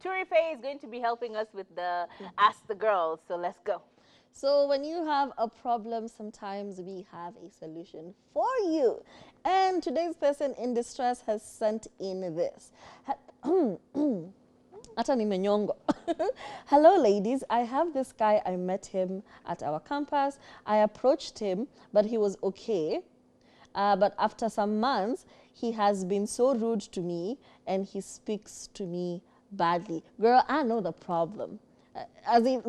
Turife is going to be helping us with the Ask the Girls. So let's go. So when you have a problem, sometimes we have a solution for you. And today's person in distress has sent in this. Hata nimenyongo. Hello, ladies. I have this guy. I met him at our campus. I approached him, but he was okay. But after some months, he has been so rude to me and he speaks to me badly. Girl, I know the problem. As in,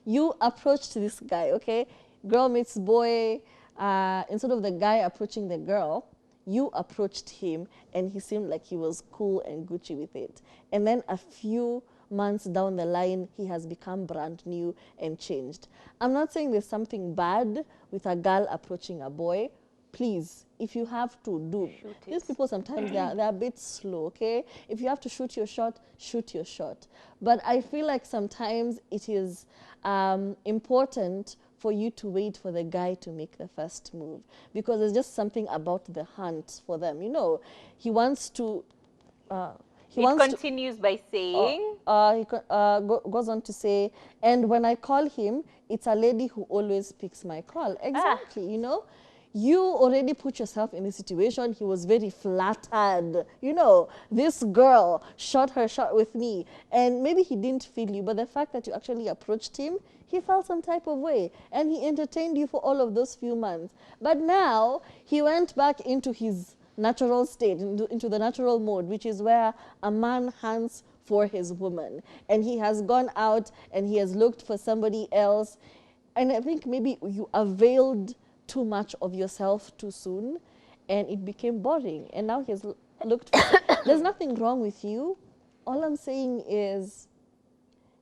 you approached this guy, okay? Girl meets boy. Instead of the guy approaching the girl, you approached him and he seemed like he was cool and Gucci with it. And then a few months down the line, he has become brand new and changed. I'm not saying there's something bad with a girl approaching a boy. Please, if you have to do, these people sometimes they're a bit slow, okay? If you have to shoot your shot, shoot your shot. But I feel like sometimes it is important for you to wait for the guy to make the first move, because there's just something about the hunt for them. You know, he wants to. It continues by saying, Goes on to say, and when I call him, it's a lady who always picks my call. Exactly, you know. You already put yourself in the situation. He was very flattered. You know, this girl shot her shot with me, and maybe he didn't feel you, but the fact that you actually approached him, he felt some type of way, and he entertained you for all of those few months. But now he went back into his natural state, into the natural mode, which is where a man hunts for his woman. And he has gone out and he has looked for somebody else. And I think maybe you availed too much of yourself too soon and it became boring. And now he has looked for... There's nothing wrong with you. All I'm saying is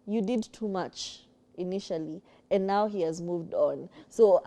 you did too much initially and now he has moved on. So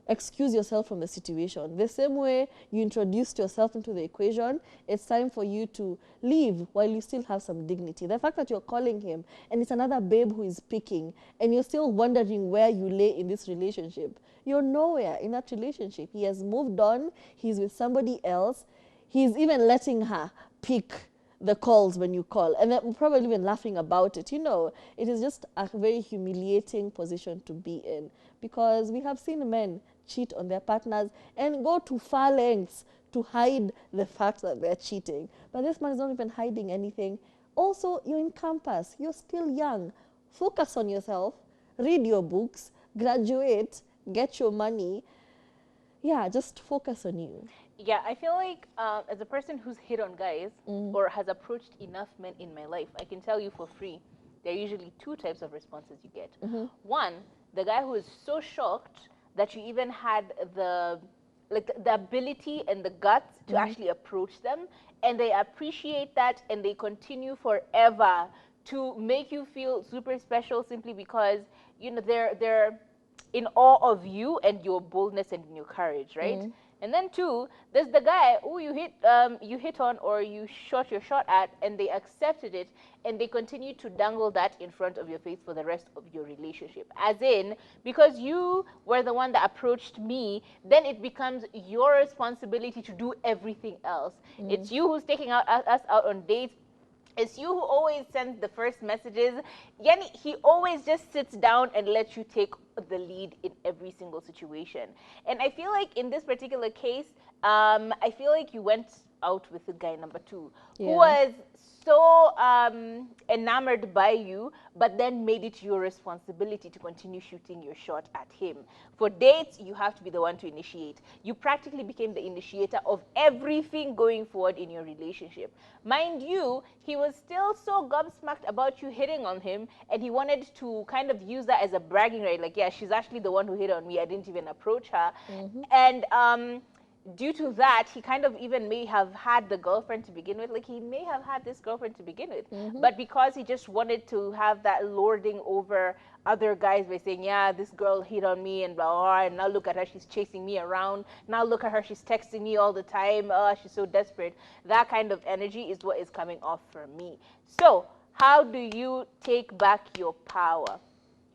excuse yourself from the situation. The same way you introduced yourself into the equation, it's time for you to leave while you still have some dignity. The fact that you're calling him and it's another babe who is picking and you're still wondering where you lay in this relationship, you're nowhere in that relationship. He has moved on. He's with somebody else. He's even letting her pick the calls when you call, and they're probably even laughing about it. You know, it is just a very humiliating position to be in, because we have seen men cheat on their partners and go to far lengths to hide the fact that they're cheating. But this man is not even hiding anything. Also, you're in campus. You're still young. Focus on yourself. Read your books. Graduate. Get your money. Yeah, just focus on you. yeah, I feel like as a person who's hit on guys or has approached enough men in my life, I can tell you for free, there are usually two types of responses you get. One, the guy who is so shocked that you even had the ability and the guts to actually approach them, and they appreciate that and they continue forever to make you feel super special simply because you know they're in awe of you and your boldness and your courage, right? And then two, there's the guy who you hit on or you shot your shot at, and they accepted it, and they continue to dangle that in front of your face for the rest of your relationship. As in, because you were the one that approached me, then it becomes your responsibility to do everything else. It's you who's taking us out on dates. It's you who always sends the first messages. Yani, he always just sits down and lets you take the lead in every single situation. And I feel like in this particular case, I feel like you went out with the guy number two, who was so enamored by you, but then made it your responsibility to continue shooting your shot at him. For dates, you have to be the one to initiate. You practically became the initiator of everything going forward in your relationship. Mind you, he was still so gobsmacked about you hitting on him, and he wanted to kind of use that as a bragging right, like, yeah, she's actually the one who hit on me. I didn't even approach her. And due to that, he kind of even may have had the girlfriend to begin with. Like, he may have had this girlfriend to begin with. But because he just wanted to have that lording over other guys by saying, yeah, this girl hit on me and blah, blah, blah, and now look at her, she's chasing me around. Now look at her, she's texting me all the time. Oh, she's so desperate. That kind of energy is what is coming off for me. So, how do you take back your power?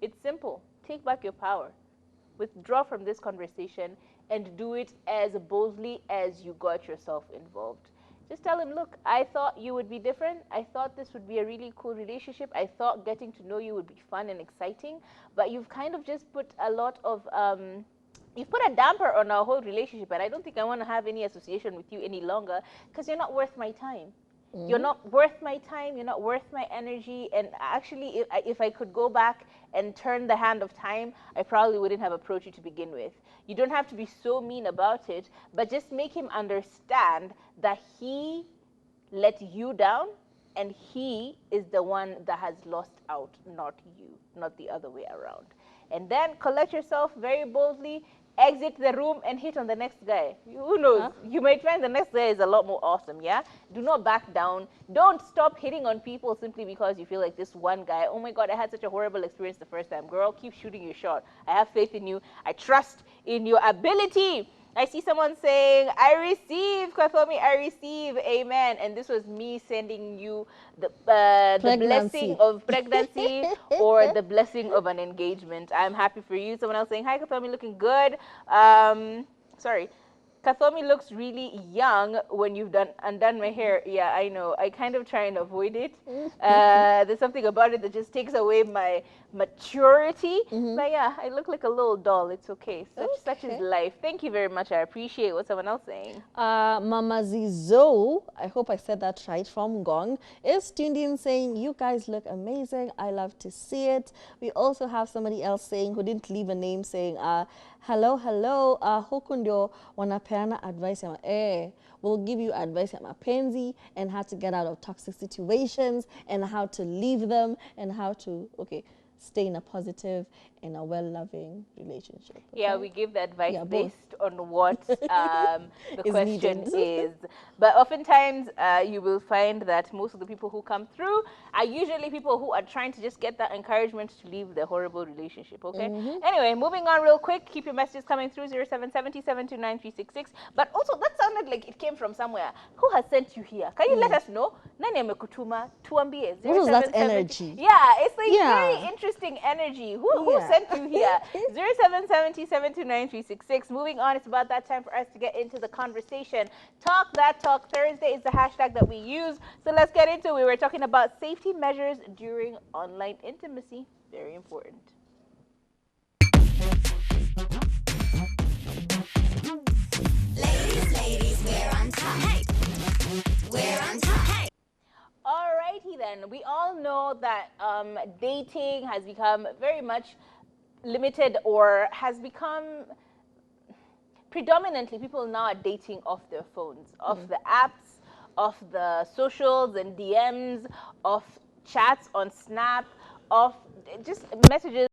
It's simple. Take back your power. Withdraw from this conversation and do it as boldly as you got yourself involved. just tell him, look, I thought you would be different. I thought this would be a really cool relationship. I thought getting to know you would be fun and exciting, but you've kind of just put a lot of you've put a damper on our whole relationship, and I don't think I want to have any association with you any longer because you're not worth my time. You're not worth my time. You're not worth my energy. And actually, if I could go back and turn the hand of time, I probably wouldn't have approached you to begin with. You don't have to be so mean about it, but just make him understand that he let you down and he is the one that has lost out, not you, not the other way around. And then collect yourself very boldly, exit the room and hit on the next guy. Who knows? You might find the next guy is a lot more awesome, yeah? Do not back down. Don't stop hitting on people simply because you feel like this one guy, oh my God, I had such a horrible experience the first time. Girl, keep shooting your shot. I have faith in you. I trust in your ability. I see someone saying, I receive, Kwathomi, I receive, amen. And this was me sending you the blessing of pregnancy or the blessing of an engagement. I'm happy for you. Someone else saying, hi, Kwathomi, looking good. Sorry. Kathomi looks really young when you've undone my hair. Yeah, I know. I kind of try and avoid it. There's something about it that just takes away my maturity. But yeah, I look like a little doll. It's okay. Such is life. Thank you very much. I appreciate what someone else saying. Mama Zizo, I hope I said that right, from Gong, is tuned in saying, you guys look amazing. I love to see it. We also have somebody else saying, who didn't leave a name, saying, hello, huku ndio wanapeana advice ya we'll give you advice ya mapenzi and how to get out of toxic situations and how to leave them and how to, stay in a positive and a well-loving relationship. Okay? Yeah, we give the advice based on what the question is. But oftentimes, you will find that most of the people who come through are usually people who are trying to just get that encouragement to leave the horrible relationship, okay? Anyway, moving on real quick. Keep your messages coming through, 0770-729-366. But also, that sounded like it came from somewhere. Who has sent you here? Can you let us know? Nani amekutuma? Tuambie. What was that energy? Yeah, it's like very interesting energy. Who sent you here? 0770-729-366. Moving on, it's about that time for us to get into the conversation. Talk That Talk Thursday is the hashtag that we use. So let's get into it. We were talking about safety measures during online intimacy. Very important. Ladies, we're on top. Hey. We're on top. Hey. Alrighty then. We all know that dating has become very much limited or has become predominantly people now are dating off their phones, off the apps, off the socials and DMs, off chats on Snap, off just messages